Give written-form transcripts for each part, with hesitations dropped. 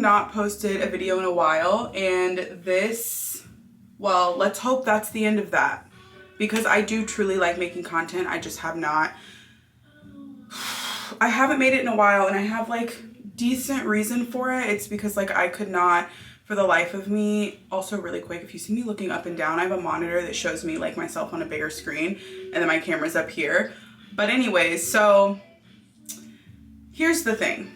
not posted a video in a while, and this, well, let's hope that's the end of that, because I do truly like making content. I just have not. I haven't made it in a while, and I have like decent reason for it. It's because like I could not for the life of me. Also really quick, if you see me looking up and down, I have a monitor that shows me like myself on a bigger screen, and then my camera's up here. But anyways, so here's the thing.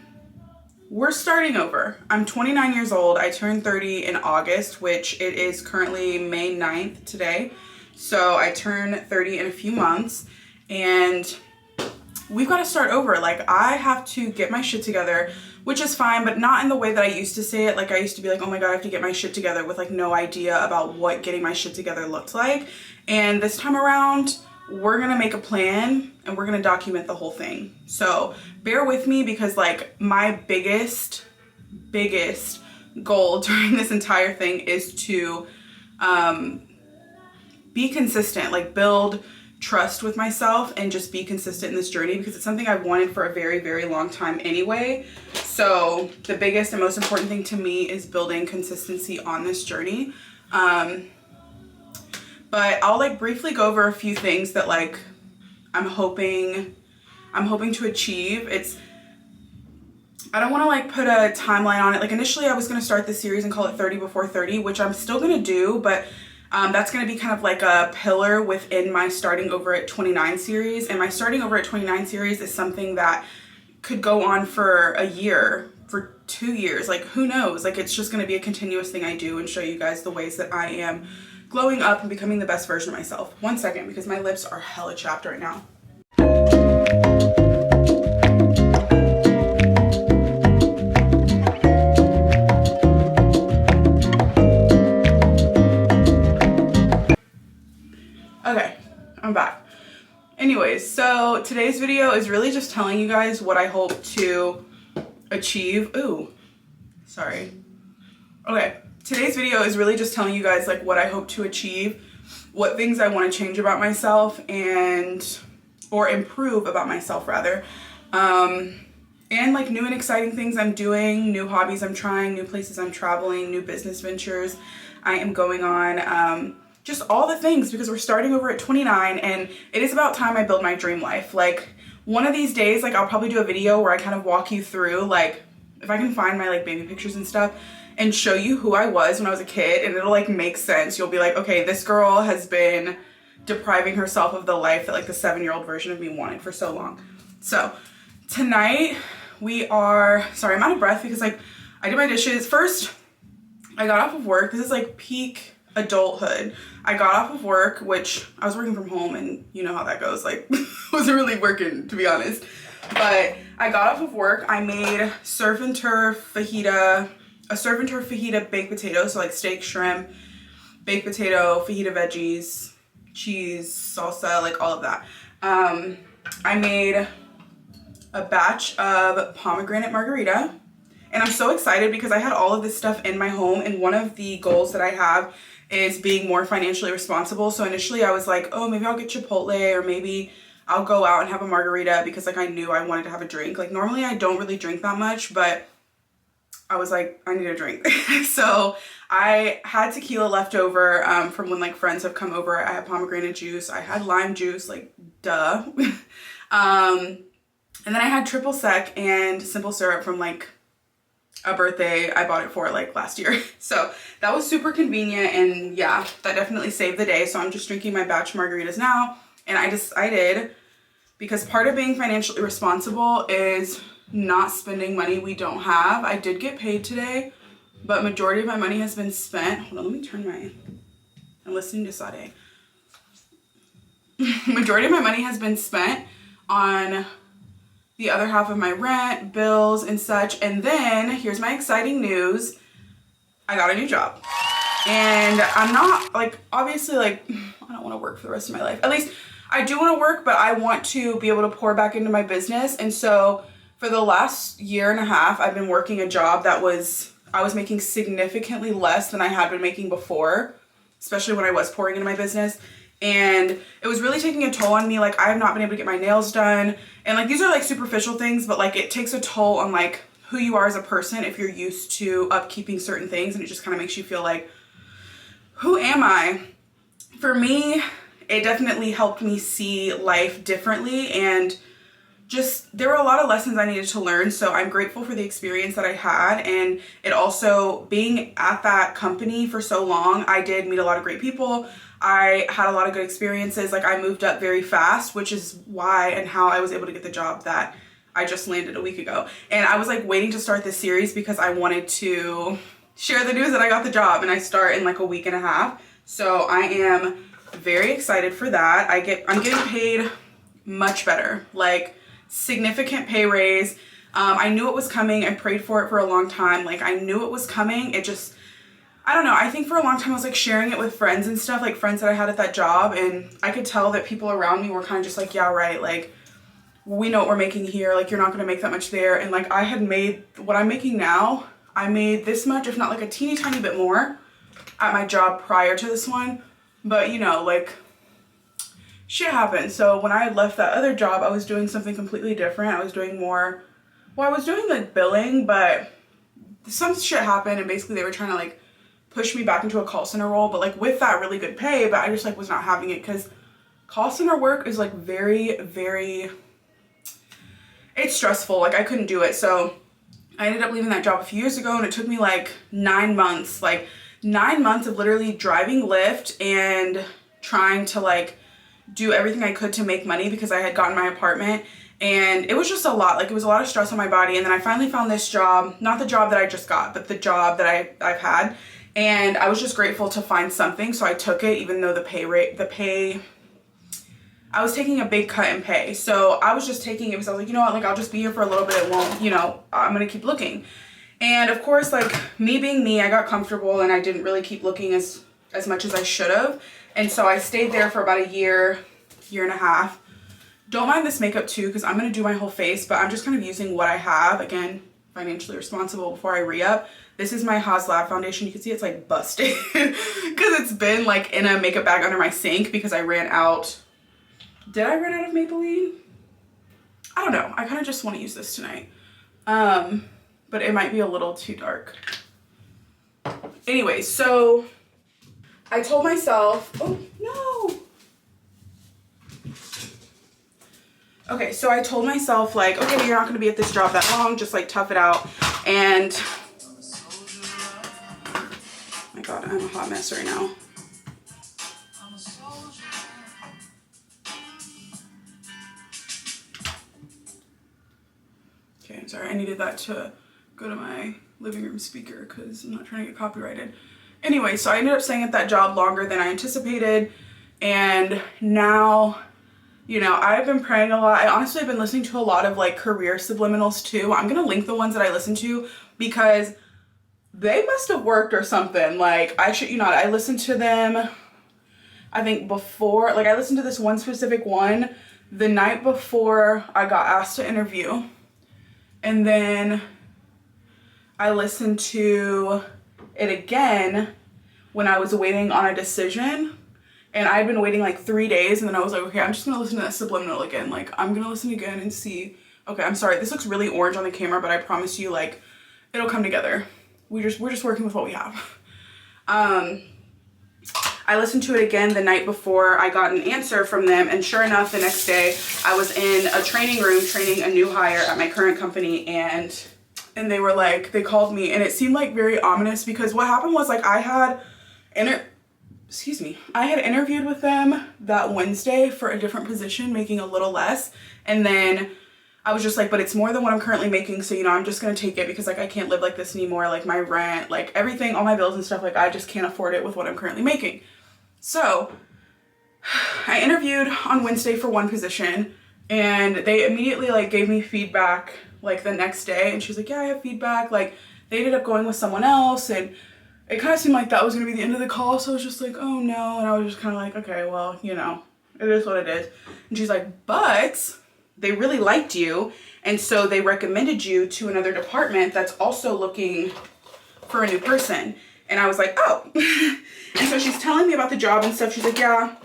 We're starting over. I'm 29 years old. I turned 30 in August, which it is currently May 9th today. So I turn 30 in a few months, and we've got to start over. Like, I have to get my shit together, which is fine, but not in the way that I used to say it. Like, I used to be like, oh my God, I have to get my shit together, with like no idea about what getting my shit together looked like. And this time around, we're gonna make a plan and we're gonna document the whole thing. So bear with me, because like my biggest goal during this entire thing is to be consistent, like build trust with myself and just be consistent in this journey, because it's something I've wanted for a very, very long time anyway. So the biggest and most important thing to me is building consistency on this journey. But I'll like briefly go over a few things that like I'm hoping to achieve. I don't want to like put a timeline on it. Like initially I was going to start this series and call it 30 before 30, which I'm still going to do, but that's going to be kind of like a pillar within my starting over at 29 series. And my starting over at 29 series is something that could go on for a year, for 2 years, like who knows? Like it's just going to be a continuous thing I do and show you guys the ways that I am glowing up and becoming the best version of myself. 1 second, because my lips are hella chapped right now. Okay, I'm back. Anyways, so today's video is really just telling you guys what I hope to achieve. Ooh, sorry. Okay. Today's video is really just telling you guys like what I hope to achieve, what things I want to change about myself or improve about myself rather. And like new and exciting things I'm doing, new hobbies I'm trying, new places I'm traveling, new business ventures I am going on. Just all the things, because we're starting over at 29 and it is about time I build my dream life. Like one of these days, like I'll probably do a video where I kind of walk you through, like if I can find my like baby pictures and stuff, and show you who I was when I was a kid, and it'll like make sense. You'll be like, okay, this girl has been depriving herself of the life that like the 7-year-old version of me wanted for so long. So tonight we are, sorry, I'm out of breath because like I did my dishes. First, I got off of work. This is like peak adulthood. I got off of work, which I was working from home, and you know how that goes. Like wasn't really working, to be honest. But I got off of work. I made surf and turf fajita baked potato, so like steak, shrimp, baked potato, fajita veggies, cheese, salsa, like all of that. I made a batch of pomegranate margarita, and I'm so excited because I had all of this stuff in my home, and one of the goals that I have is being more financially responsible. So initially I was like, oh, maybe I'll get Chipotle, or maybe I'll go out and have a margarita, because like I knew I wanted to have a drink. Like normally I don't really drink that much, but I was like, I need a drink. So I had tequila left over from when like friends have come over. I had pomegranate juice. I had lime juice, like duh. And then I had triple sec and simple syrup from like a birthday I bought it for like last year. So that was super convenient, and yeah, that definitely saved the day. So I'm just drinking my batch margaritas now, and I decided, because part of being financially responsible is not spending money we don't have. I did get paid today, but majority of my money has been spent. Hold on, let me turn I'm listening to Sade. Majority of my money has been spent on the other half of my rent, bills, and such. And then here's my exciting news. I got a new job. And I'm not like, obviously like, I don't want to work for the rest of my life. At least I do want to work, but I want to be able to pour back into my business. And so for the last year and a half, I've been working a job that I was making significantly less than I had been making before, especially when I was pouring into my business. And it was really taking a toll on me. Like I have not been able to get my nails done. And like, these are like superficial things, but like it takes a toll on like who you are as a person if you're used to upkeeping certain things, and it just kind of makes you feel like, who am I? For me, it definitely helped me see life differently, and just there were a lot of lessons I needed to learn. So I'm grateful for the experience that I had, and it also, being at that company for so long, I did meet a lot of great people. I had a lot of good experiences. Like, I moved up very fast, which is why and how I was able to get the job that I just landed a week ago. And I was like waiting to start this series because I wanted to share the news that I got the job, and I start in like a week and a half. So I am very excited for that. I'm getting paid much better, like significant pay raise. I knew it was coming. I prayed for it for a long time. Like, I knew it was coming. It just, I don't know. I think for a long time I was like sharing it with friends and stuff, like friends that I had at that job. And I could tell that people around me were kind of just like, yeah, right. Like, we know what we're making here. Like, you're not going to make that much there. And like, I had made what I'm making now. I made this much, if not like a teeny tiny bit more at my job prior to this one. But you know, like, shit happened. So when I had left that other job, I was doing something completely different. I was doing more, well, I was doing like billing, but some shit happened, and basically they were trying to like push me back into a call center role, but like with that really good pay, but I just like was not having it, because call center work is like very, very, it's stressful. Like, I couldn't do it. So I ended up leaving that job a few years ago, and it took me like 9 months, like 9 months of literally driving Lyft and trying to like do everything I could to make money, because I had gotten my apartment, and it was just a lot. Like, it was a lot of stress on my body. And then I finally found this job, not the job that I just got, but the job that I've had. And I was just grateful to find something. So I took it, even though I was taking a big cut in pay. So I was just taking it because I was like, you know what, like, I'll just be here for a little bit. It won't, you know, I'm going to keep looking. And of course, like, me being me, I got comfortable, and I didn't really keep looking as much as I should have. And so I stayed there for about a year and a half. Don't mind this makeup too, because I'm going to do my whole face, but I'm just kind of using what I have. Again, financially responsible before I re-up. This is my Lab foundation. You can see it's like busted because it's been like in a makeup bag under my sink because I ran out. Did I run out of Maybelline? I don't know. I kind of just want to use this tonight. But it might be a little too dark. Anyway, so I told myself, oh no. Okay, so I told myself, like, okay, you're not going to be at this job that long, just like tough it out. And oh my God, I'm a hot mess right now. Okay, I'm sorry, I needed that to go to my living room speaker because I'm not trying to get copyrighted. Anyway, so I ended up staying at that job longer than I anticipated, and now, you know, I've been praying a lot. I honestly have been listening to a lot of like career subliminals too. I'm gonna link the ones that I listen to because they must have worked or something. Like, I shit you not, I listened to them, I think before, like I listened to this one specific one the night before I got asked to interview. And then I listened to it again when I was waiting on a decision. And I had been waiting like 3 days, and then I was like, okay, I'm just gonna listen to that subliminal again. Like, I'm gonna listen again and see. Okay, I'm sorry, this looks really orange on the camera, but I promise you, like, it'll come together. We're just working with what we have. I listened to it again the night before I got an answer from them, and sure enough, the next day I was in a training room training a new hire at my current company, and they were like, they called me, and it seemed like very ominous because what happened was, like, I had interviewed with them that Wednesday for a different position, making a little less, and then I was just like, but it's more than what I'm currently making, so, you know, I'm just gonna take it because, like, I can't live like this anymore. Like, my rent, like, everything, all my bills and stuff, like, I just can't afford it with what I'm currently making. So I interviewed on Wednesday for one position, and they immediately, like, gave me feedback, like, the next day, and she's like, yeah, I have feedback. Like, they ended up going with someone else, and it kind of seemed like that was gonna be the end of the call, so I was just like, oh no, and I was just kind of like, okay, well, you know, it is what it is. And she's like, but they really liked you, and so they recommended you to another department that's also looking for a new person. And I was like, oh. And so she's telling me about the job and stuff. She's like, yeah,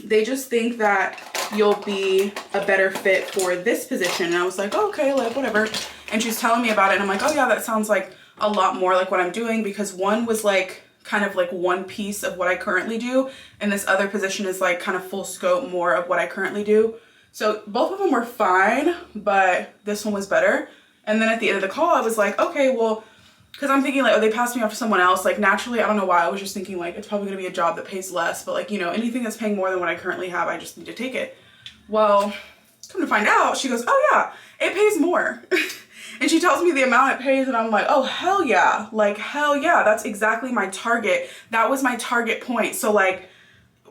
they just think that you'll be a better fit for this position. And I was like, oh, okay, like, whatever. And she's telling me about it, and I'm like, oh yeah, that sounds like a lot more like what I'm doing, because one was like kind of like one piece of what I currently do, and this other position is like kind of full scope more of what I currently do. So both of them were fine, but this one was better. And then at the end of the call, I was like, okay, well, because I'm thinking like, oh, they passed me off to someone else. Like naturally, I don't know why, I was just thinking like, it's probably gonna be a job that pays less, but like, you know, anything that's paying more than what I currently have, I just need to take it. Well, come to find out, she goes, oh yeah, it pays more. And she tells me the amount it pays, and I'm like, oh, hell yeah. Like, hell yeah, that's exactly my target. That was my target point. So like,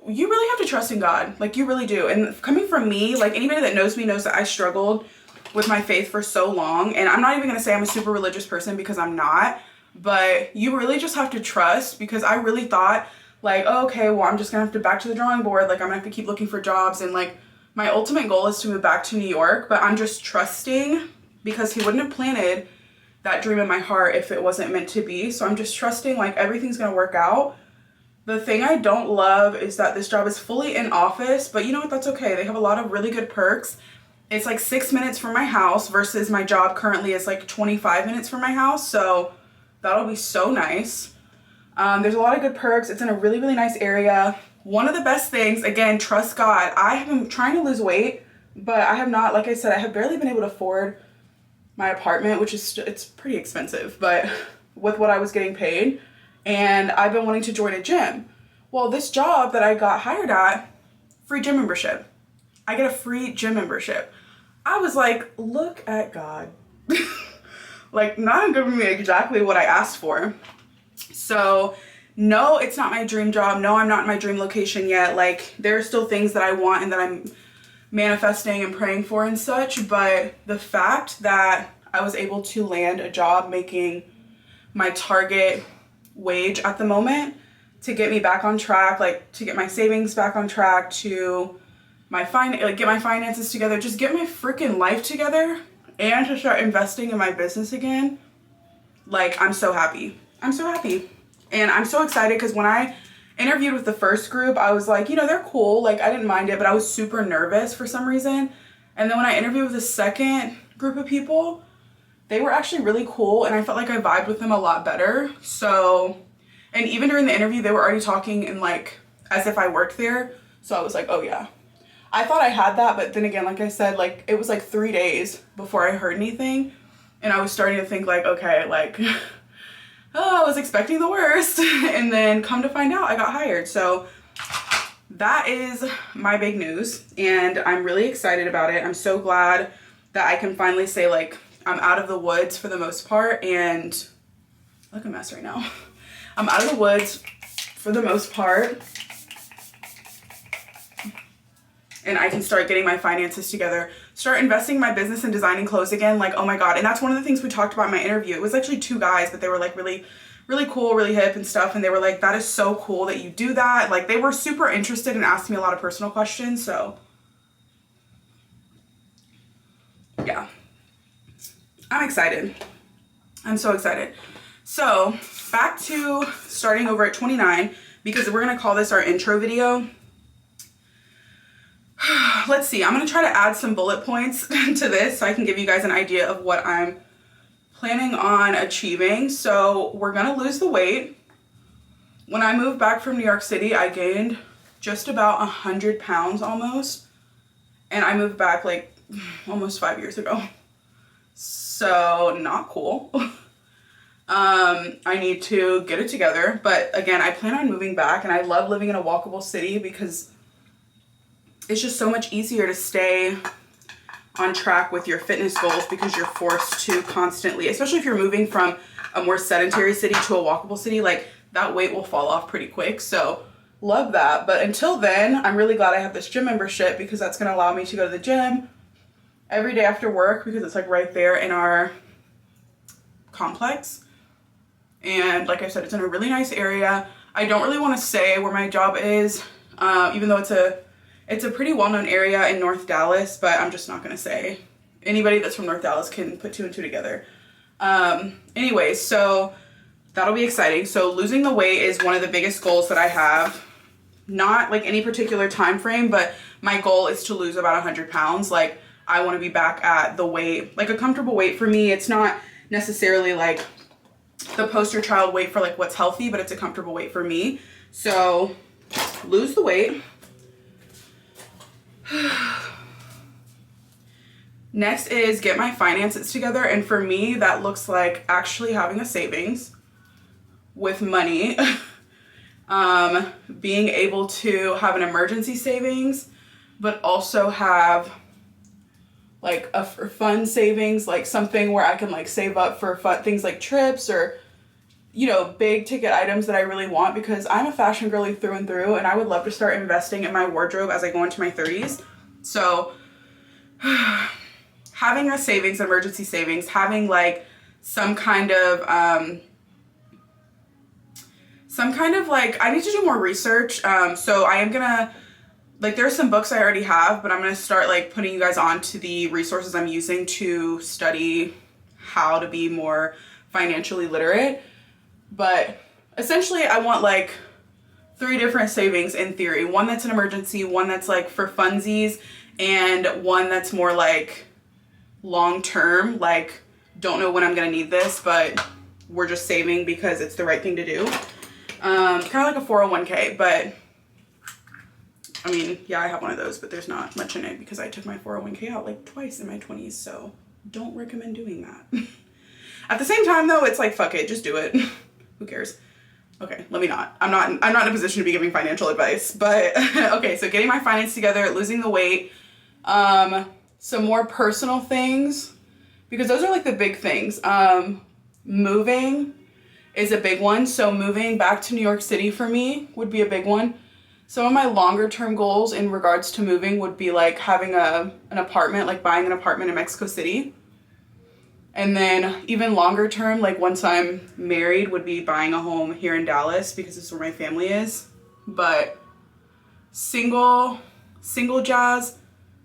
you really have to trust in God. Like, you really do. And coming from me, like anybody that knows me knows that I struggled with my faith for so long. And I'm not even gonna say I'm a super religious person, because I'm not, but you really just have to trust, because I really thought like, oh, okay, well, I'm just gonna have to back to the drawing board. Like, I'm gonna have to keep looking for jobs. And like, my ultimate goal is to move back to New York, but I'm just trusting, because he wouldn't have planted that dream in my heart if it wasn't meant to be. So I'm just trusting like everything's gonna work out. The thing I don't love is that this job is fully in office, but you know what, that's okay. They have a lot of really good perks. It's like 6 minutes from my house versus my job currently is like 25 minutes from my house. So that'll be so nice. There's a lot of good perks. It's in a really, really nice area. One of the best things, again, trust God. I have been trying to lose weight, but I have not, like I said, I have barely been able to afford my apartment, which is, it's pretty expensive, but with what I was getting paid. And I've been wanting to join a gym. Well, this job that I got hired at, free gym membership. I get a free gym membership. I was like, look at God. Like, not giving me exactly what I asked for. So no, it's not my dream job. No, I'm not in my dream location yet. Like, there are still things that I want and that I'm manifesting and praying for and such, but the fact that I was able to land a job making my target wage at the moment to get me back on track, like to get my savings back on track, to get my finances together, just get my freaking life together, and to start investing in my business again. Like, I'm so happy. I'm so happy. And I'm so excited, because when I interviewed with the first group, I was like, you know, they're cool. Like, I didn't mind it, but I was super nervous for some reason. And then when I interviewed with the second group of people, they were actually really cool, and I felt like I vibed with them a lot better. So, and even during the interview, they were already talking in like, as if I worked there. So I was like, oh yeah. I thought I had that, but then again, like I said, like it was like 3 days before I heard anything. And I was starting to think like, okay, like, oh, I was expecting the worst. And then come to find out, I got hired. So that is my big news, and I'm really excited about it. I'm so glad that I can finally say like, I'm out of the woods for the most part, and look a mess right now. I'm out of the woods for the most part, and I can start getting my finances together, start investing in my business and designing clothes again. Like, oh my God. And that's one of the things we talked about in my interview. It was actually 2 guys, but they were like really, really cool, really hip and stuff. And they were like, that is so cool that you do that. Like, they were super interested and asked me a lot of personal questions. So yeah, I'm excited. I'm so excited. So back to starting over at 29, because we're going to call this our intro video. Let's see, I'm going to try to add some bullet points to this so I can give you guys an idea of what I'm planning on achieving. So we're going to lose the weight. When I moved back from New York City, I gained just about 100 pounds almost. And I moved back like almost 5 years ago. So not cool. I need to get it together. But again, I plan on moving back, and I love living in a walkable city because it's just so much easier to stay on track with your fitness goals, because you're forced to constantly, especially if you're moving from a more sedentary city to a walkable city, like that weight will fall off pretty quick. So love that. But until then, I'm really glad I have this gym membership, because that's going to allow me to go to the gym every day after work, because it's like right there in our complex. And like I said, it's in a really nice area. I don't really want to say where my job is, even though it's a pretty well-known area in North Dallas, but I'm just not going to say. Anybody that's from North Dallas can put 2 and 2 together. Anyway, so that'll be exciting. So losing the weight is one of the biggest goals that I have. Not like any particular time frame, but my goal is to lose about 100 pounds. Like, I want to be back at the weight, like a comfortable weight for me. It's not necessarily like the poster child weight for like what's healthy, but it's a comfortable weight for me. So lose the weight. Next is get my finances together. And for me, that looks like actually having a savings with money. Being able to have an emergency savings, but also have like a fun savings, like something where I can like save up for fun things like trips or, you know, big ticket items that I really want, because I'm a fashion girly through and through, and I would love to start investing in my wardrobe as I go into my 30s. So having a savings, emergency savings, having like some kind of like, I need to do more research. So I am gonna, like, there's some books I already have, but I'm gonna start like putting you guys on to the resources I'm using to study how to be more financially literate. But essentially I want like 3 different savings in theory. One that's an emergency, one that's like for funsies, and one that's more like long-term, like don't know when I'm gonna need this, but we're just saving because it's the right thing to do. Kind of like a 401k, but I mean, yeah, I have one of those, but there's not much in it because I took my 401k out like twice in my 20s, so don't recommend doing that. At the same time though, it's like, fuck it, just do it. Who cares? Okay, let me not. I'm not in a position to be giving financial advice, but okay, so getting my finance together, losing the weight, some more personal things, because those are like the big things. Moving is a big one. So moving back to New York City for me would be a big one. Some of my longer term goals in regards to moving would be like having an apartment, like buying an apartment in Mexico City. And then even longer term, like once I'm married, would be buying a home here in Dallas because this is where my family is. But single Jazz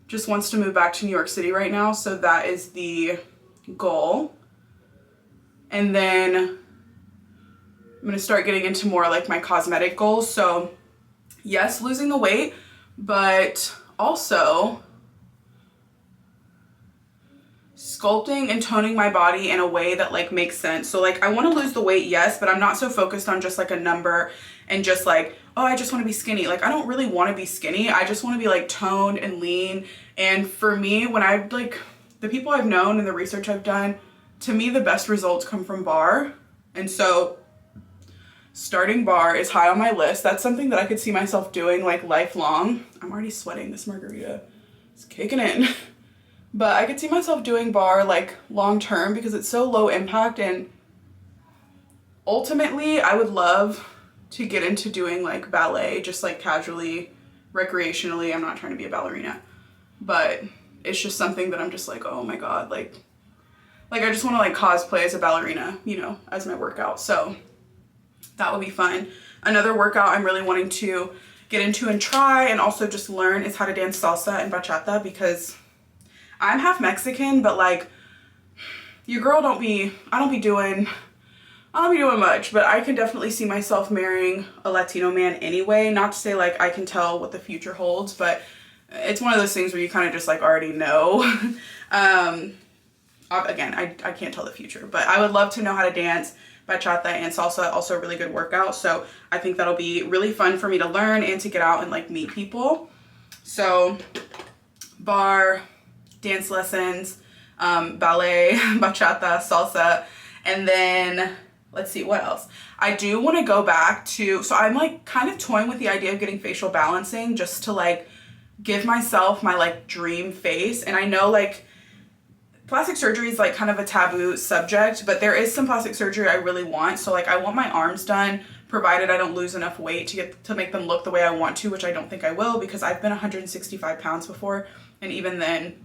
just wants to move back to New York City right now. So that is the goal. And then I'm going to start getting into more like my cosmetic goals. So yes, losing the weight, but also sculpting and toning my body in a way that like makes sense. So like I want to lose the weight, yes, but I'm not so focused on just like a number and just like, oh, I just want to be skinny. Like I don't really want to be skinny. I just want to be like toned and lean. And for me, when I like the people I've known and the research I've done, to me the best results come from bar. And so starting bar is high on my list. That's something that I could see myself doing like lifelong. I'm already sweating. This margarita is kicking in. But I could see myself doing bar like long term because it's so low impact, and ultimately I would love to get into doing like ballet just like casually, recreationally. I'm not trying to be a ballerina, but it's just something that I'm just like, oh my God, like I just want to like cosplay as a ballerina, you know, as my workout. So that would be fun. Another workout I'm really wanting to get into and try and also just learn is how to dance salsa and bachata, because I'm half Mexican, but like your girl I don't be doing much, but I can definitely see myself marrying a Latino man anyway. Not to say like I can tell what the future holds, but it's one of those things where you kind of just like already know. Again, I can't tell the future, but I would love to know how to dance bachata and salsa, also a really good workout. So I think that'll be really fun for me to learn and to get out and like meet people. So bar, dance lessons, ballet, bachata, salsa, and then let's see what else. I do want to go back to, so I'm like kind of toying with the idea of getting facial balancing just to like give myself my like dream face. And I know like plastic surgery is like kind of a taboo subject, but there is some plastic surgery I really want. So like I want my arms done, provided I don't lose enough weight to make them look the way I want to, which I don't think I will, because I've been 165 pounds before, and even then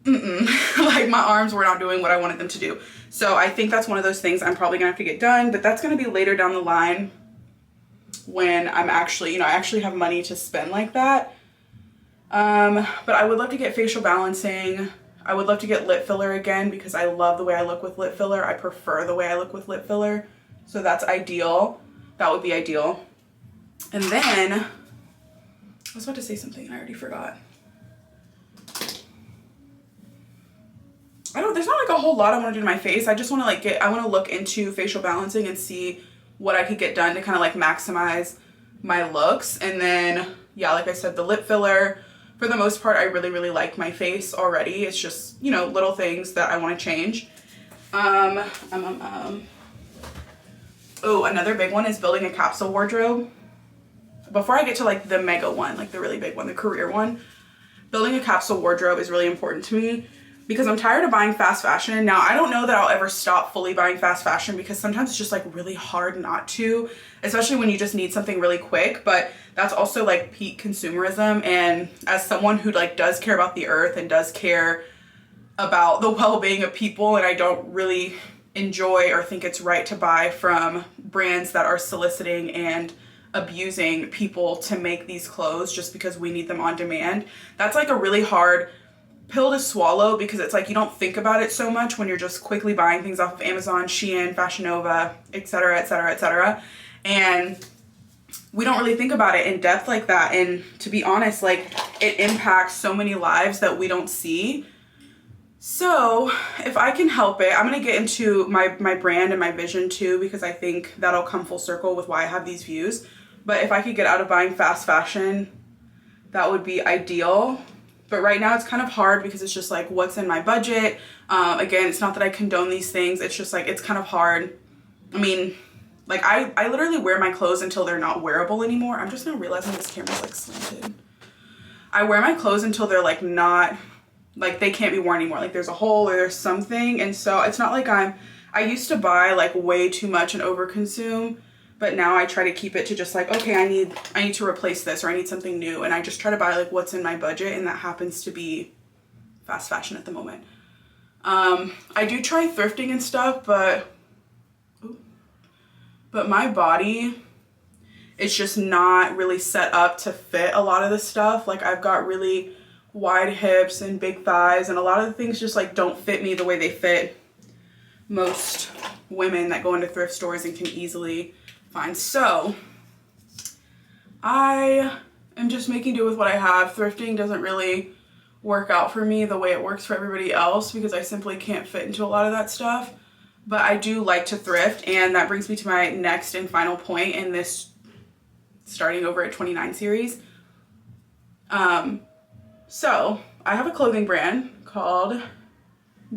like my arms were not doing what I wanted them to do. So I think that's one of those things I'm probably gonna have to get done, but that's gonna be later down the line when I'm actually, you know, I actually have money to spend like that. But I would love to get facial balancing. I would love to get lip filler again because I love the way I look with lip filler. I prefer the way I look with lip filler. So that's ideal. That would be ideal. And then I was about to say something and I already forgot. there's not like a whole lot I want to do to my face. I just want to like I want to look into facial balancing and see what I could get done to kind of like maximize my looks. And then, yeah, like I said, the lip filler, for the most part, I really, really like my face already. It's just, you know, little things that I want to change. Oh, another big one is building a capsule wardrobe. Before I get to like the mega one, like the really big one, the career one, building a capsule wardrobe is really important to me because I'm tired of buying fast fashion. Now, I don't know that I'll ever stop fully buying fast fashion because sometimes it's just like really hard not to, especially when you just need something really quick, but that's also like peak consumerism. And as someone who like does care about the earth and does care about the well-being of people, and I don't really enjoy or think it's right to buy from brands that are soliciting and abusing people to make these clothes just because we need them on demand. That's like a really hard pill to swallow because it's like you don't think about it so much when you're just quickly buying things off of Amazon, Shein, Fashion Nova, etc., etc., etc. And we don't really think about it in depth like that. And to be honest, like it impacts so many lives that we don't see. So if I can help it, I'm going to get into my brand and my vision too, because I think that'll come full circle with why I have these views. But if I could get out of buying fast fashion, that would be ideal. But right now it's kind of hard because it's just like what's in my budget. Again, it's not that I condone these things. It's just like it's kind of hard. I mean, like I literally wear my clothes until they're not wearable anymore. I'm just now realizing this camera's like slanted. I wear my clothes until they're like not, like they can't be worn anymore. Like there's a hole or there's something. And so it's not like I used to buy like way too much and overconsume. But now I try to keep it to just like, okay, I need to replace this or I need something new. And I just try to buy like what's in my budget. And that happens to be fast fashion at the moment. I do try thrifting and stuff, but my body is just not really set up to fit a lot of the stuff. Like I've got really wide hips and big thighs, and a lot of the things just like don't fit me the way they fit most women that go into thrift stores and can easily find. So I am just making do with what I have. Thrifting doesn't really work out for me the way it works for everybody else because I simply can't fit into a lot of that stuff. But I do like to thrift, and that brings me to my next and final point in this starting over at 29 series. So I have a clothing brand called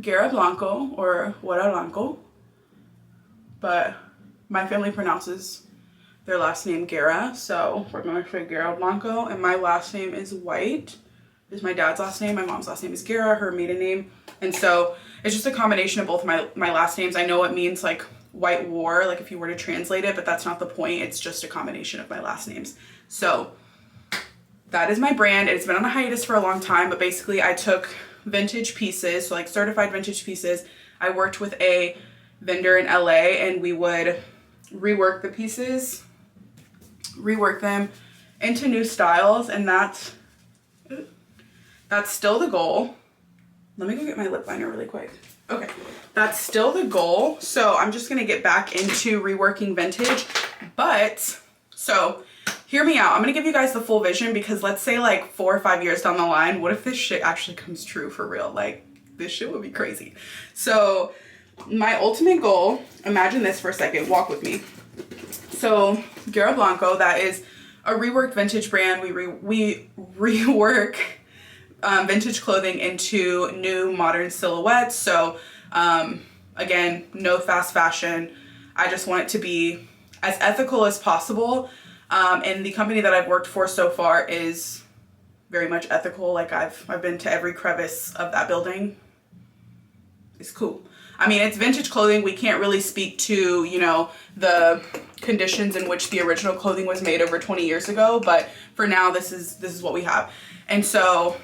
Guerra Blanco or Guerra Blanco, but my family pronounces their last name Guerra, so we're going to say Guerra Blanco, and my last name is White. Is my dad's last name. My mom's last name is Guerra, her maiden name, and so it's just a combination of both my last names. I know it means like white war, like if you were to translate it, but that's not the point. It's just a combination of my last names. So that is my brand. It's been on a hiatus for a long time, but basically I took vintage pieces, so like certified vintage pieces. I worked with a vendor in LA, and we would rework the pieces, rework them into new styles, and that's still the goal. Let me go get my lip liner really quick. Okay, that's still the goal. So I'm just gonna get back into reworking vintage, but so hear me out. I'm gonna give you guys the full vision because let's say like 4 or 5 years down the line, what if this shit actually comes true for real? Like this shit would be crazy. So my ultimate goal, imagine this for a second, walk with me. So Guerra Blanco, that is a reworked vintage brand. We rework vintage clothing into new modern silhouettes. So again, no fast fashion. I just want it to be as ethical as possible. And the company that I've worked for so far is very much ethical. Like I've been to every crevice of that building. It's cool. I mean, it's vintage clothing. We can't really speak to, you know, the conditions in which the original clothing was made over 20 years ago. But for now, this is what we have. And so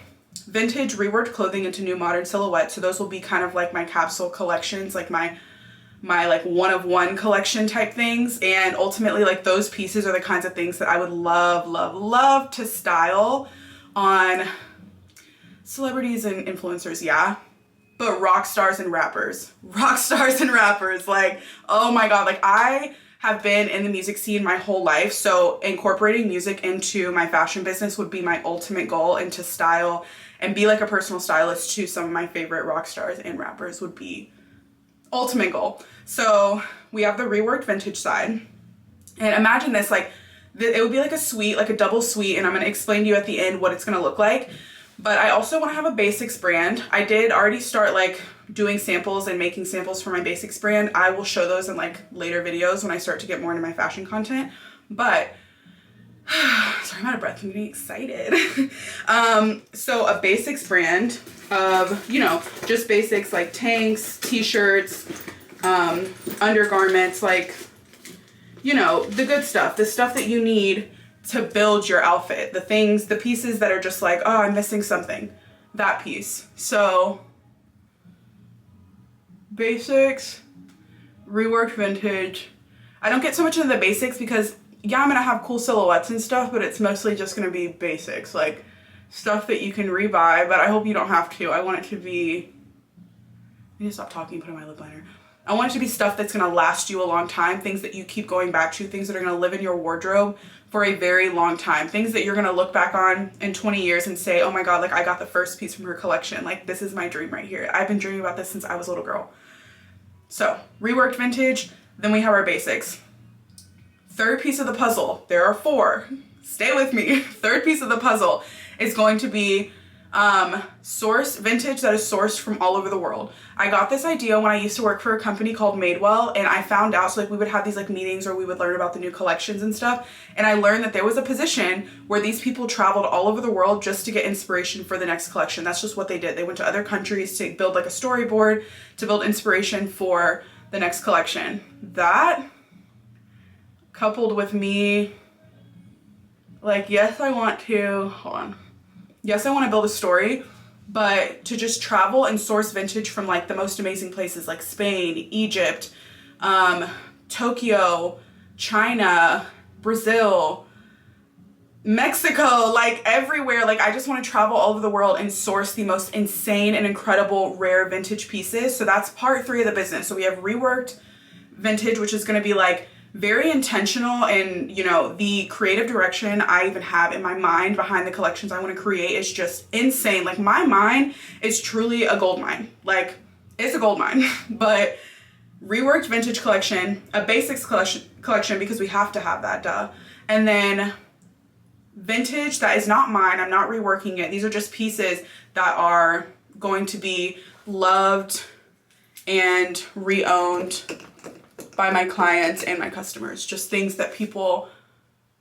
vintage reworked clothing into new modern silhouettes. So those will be kind of like my capsule collections, like my like one of one collection type things. And ultimately, like those pieces are the kinds of things that I would love, love, love to style on celebrities and influencers. Yeah. But rock stars and rappers, like, oh my God, like I have been in the music scene my whole life. So incorporating music into my fashion business would be my ultimate goal, and to style and be like a personal stylist to some of my favorite rock stars and rappers would be ultimate goal. So we have the reworked vintage side, and imagine this, like it would be like a suite, like a double suite, and I'm going to explain to you at the end what it's going to look like. But I also want to have a basics brand. I did already start like doing samples and making samples for my basics brand. I will show those in like later videos when I start to get more into my fashion content. But sorry, I'm out of breath. I'm getting excited. So a basics brand of, you know, just basics like tanks, t-shirts, undergarments, like, you know, the good stuff, the stuff that you need to build your outfit, the things, the pieces that are just like, oh, I'm missing something, that piece. So basics, reworked vintage. I don't get so much into the basics because yeah, I'm gonna have cool silhouettes and stuff, but it's mostly just gonna be basics, like stuff that you can rebuy, but I hope you don't have to. I want it to be, I need to stop talking and put on my lip liner. I want it to be stuff that's gonna last you a long time, things that you keep going back to, things that are gonna live in your wardrobe for a very long time, things that you're gonna look back on in 20 years and say, oh my God, like I got the first piece from her collection. Like this is my dream right here. I've been dreaming about this since I was a little girl. So reworked vintage, then we have our basics. Third piece of the puzzle, there are 4. Stay with me. Third piece of the puzzle is going to be source vintage that is sourced from all over the world. I got this idea when I used to work for a company called Madewell, and I found out, so like we would have these like meetings where we would learn about the new collections and stuff, and I learned that there was a position where these people traveled all over the world just to get inspiration for the next collection. That's just what they did. They went to other countries to build like a storyboard, to build inspiration for the next collection. That coupled with me, like, yes, I want to, hold on. Yes, I want to build a story, but to just travel and source vintage from like the most amazing places like Spain, Egypt, Tokyo, China, Brazil, Mexico, like everywhere. Like I just want to travel all over the world and source the most insane and incredible rare vintage pieces. So that's part 3 of the business. So we have reworked vintage, which is going to be like very intentional, and you know, the creative direction I even have in my mind behind the collections I want to create is just insane. Like my mind is truly a gold mine. Like it's a gold mine. But reworked vintage collection, a basics collection because we have to have that, duh. And then vintage that is not mine, I'm not reworking it. These are just pieces that are going to be loved and re-owned by my clients and my customers. Just things that people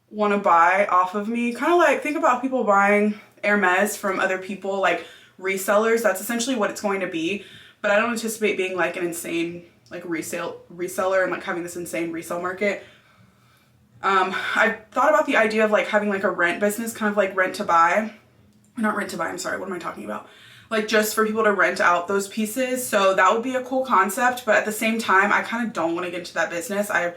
want to buy off of me. Kind of like, think about people buying Hermes from other people, like resellers. That's essentially what it's going to be. But I don't anticipate being like an insane like reseller and like having this insane resale market. I thought about the idea of like having like a rent business, kind of like rent to buy. Not rent to buy, I'm sorry, what am I talking about? Like just for people to rent out those pieces. So that would be a cool concept, but at the same time, I kind of don't want to get into that business. I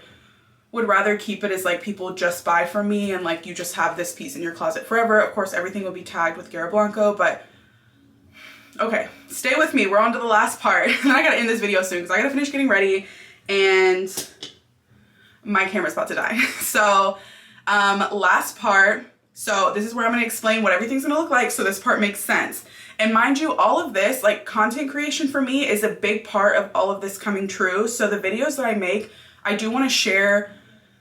would rather keep it as like people just buy from me and like you just have this piece in your closet forever. Of course, everything will be tagged with Gara Blanco, but okay, stay with me. We're on to the last part. And I gotta end this video soon because I gotta finish getting ready and my camera's about to die. So last part. So this is where I'm going to explain what everything's going to look like so this part makes sense. And mind you, all of this, like content creation for me is a big part of all of this coming true. So the videos that I make, I do want to share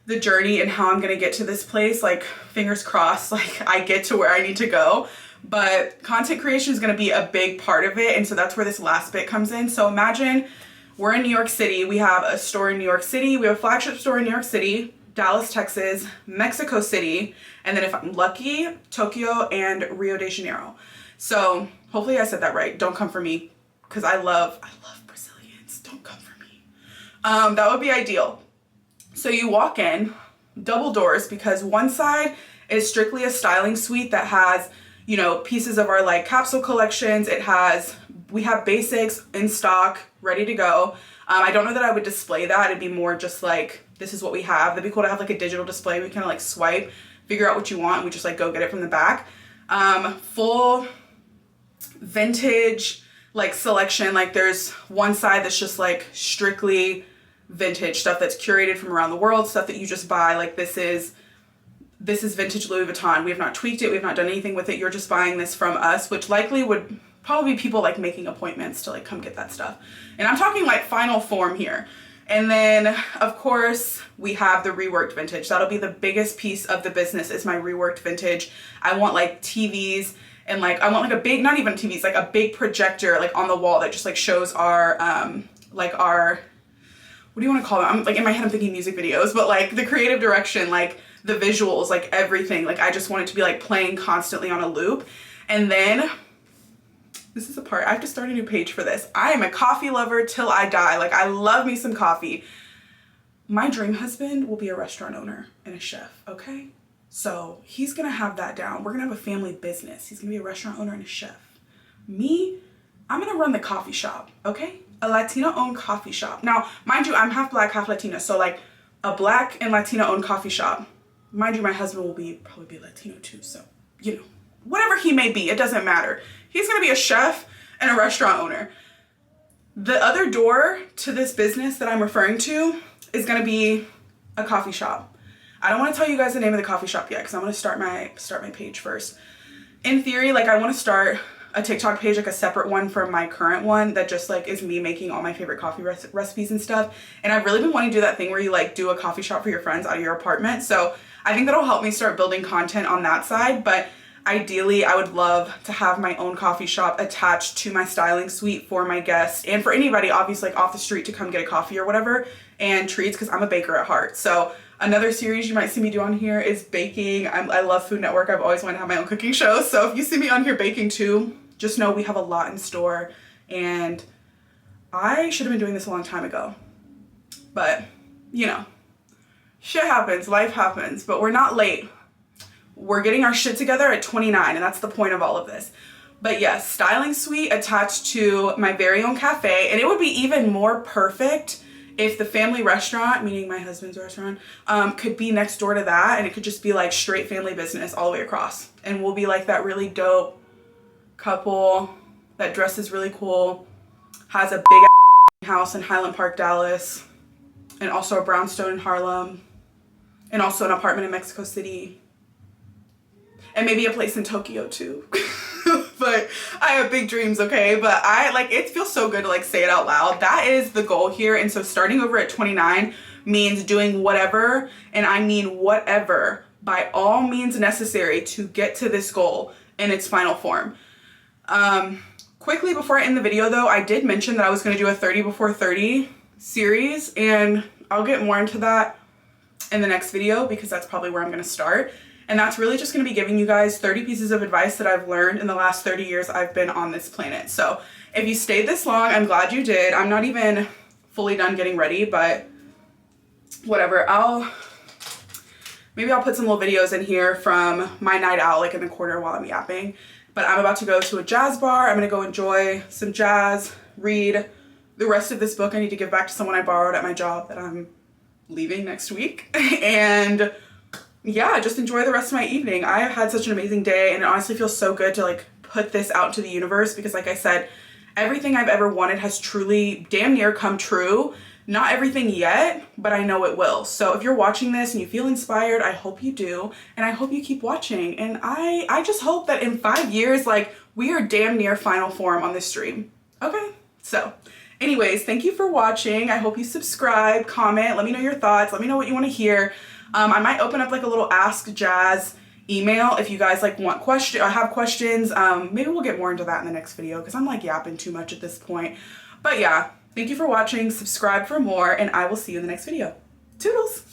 the journey and how I'm going to get to this place. Like fingers crossed, like I get to where I need to go. But content creation is going to be a big part of it. And so that's where this last bit comes in. So imagine we're in New York City. We have a store in New York City. We have a flagship store in New York City, Dallas, Texas, Mexico City, and then if I'm lucky, Tokyo and Rio de Janeiro. So hopefully I said that right. Don't come for me because I love Brazilians. Don't come for me. That would be ideal. So you walk in, double doors, because one side is strictly a styling suite that has, you know, pieces of our like capsule collections. We have basics in stock, ready to go. I don't know that I would display that. It'd be more just like, this is what we have. That'd be cool to have like a digital display. We kind of like swipe, figure out what you want, and we just like go get it from the back. Full vintage like selection. Like there's one side that's just like strictly vintage stuff that's curated from around the world, stuff that you just buy. Like this is this is vintage Louis Vuitton. We have not tweaked it. We have not done anything with it. You're just buying this from us, which likely would probably be people like making appointments to like come get that stuff. And I'm talking like final form here. And then of course we have the reworked vintage. That'll be the biggest piece of the business, is my reworked vintage. I want like TVs and like, I want like a big, not even TVs, like a big projector like on the wall that just like shows our, like our, what do you want to call them? I'm like, in my head I'm thinking music videos, but like the creative direction, like the visuals, like everything. Like I just want it to be like playing constantly on a loop. And then this is the part, I have to start a new page for this. I am a coffee lover till I die. Like I love me some coffee. My dream husband will be a restaurant owner and a chef, okay? So he's gonna have that down. We're gonna have a family business. He's gonna be a restaurant owner and a chef. Me, I'm gonna run the coffee shop, okay? A Latino owned coffee shop. Now, mind you, I'm half black, half Latina. So like a black and Latino owned coffee shop. Mind you, my husband will probably be Latino too. So, you know, whatever he may be, it doesn't matter. He's gonna be a chef and a restaurant owner. The other door to this business that I'm referring to is gonna be a coffee shop. I don't wanna tell you guys the name of the coffee shop yet because I'm gonna start my page first. In theory, like I wanna start a TikTok page, like a separate one from my current one that just like is me making all my favorite coffee recipes and stuff. And I've really been wanting to do that thing where you like do a coffee shop for your friends out of your apartment. So I think that'll help me start building content on that side. But ideally, I would love to have my own coffee shop attached to my styling suite for my guests and for anybody obviously like off the street to come get a coffee or whatever, and treats, because I'm a baker at heart. So another series you might see me do on here is baking. I love Food Network. I've always wanted to have my own cooking show. So if you see me on here baking too, just know we have a lot in store, and I should have been doing this a long time ago. But, you know, shit happens, life happens, but we're not late. We're getting our shit together at 29, and that's the point of all of this. But yes, styling suite attached to my very own cafe, and it would be even more perfect if the family restaurant, meaning my husband's restaurant, could be next door to that, and it could just be like straight family business all the way across. And we'll be like that really dope couple that dresses really cool, has a big house in Highland Park, Dallas, and also a brownstone in Harlem, and also an apartment in Mexico City, and maybe a place in Tokyo too. But I have big dreams, okay? But it feels so good to like say it out loud. That is the goal here. And so starting over at 29 means doing whatever, and I mean whatever, by all means necessary to get to this goal in its final form. Quickly before I end the video though, I did mention that I was going to do a 30 before 30 series, and I'll get more into that in the next video because that's probably where I'm going to start. And that's really just going to be giving you guys 30 pieces of advice that I've learned in the last 30 years I've been on this planet. So if you stayed this long, I'm glad you did. I'm not even fully done getting ready, but whatever. Maybe I'll put some little videos in here from my night out, like in the corner while I'm yapping. But I'm about to go to a jazz bar. I'm going to go enjoy some jazz, read the rest of this book I need to give back to someone I borrowed at my job that I'm leaving next week. And yeah, just enjoy the rest of my evening. I have had such an amazing day, and it honestly feels so good to like put this out to the universe because like I said, everything I've ever wanted has truly damn near come true. Not everything yet, but I know it will. So if you're watching this and you feel inspired, I hope you do. And I hope you keep watching. And I just hope that in 5 years, like we are damn near final form on this stream. Okay, so anyways, thank you for watching. I hope you subscribe, comment, let me know your thoughts. Let me know what you want to hear. I might open up like a little Ask Jazz email if you guys like want have questions. Maybe we'll get more into that in the next video because I'm like yapping too much at this point. But yeah, thank you for watching. Subscribe for more, and I will see you in the next video. Toodles!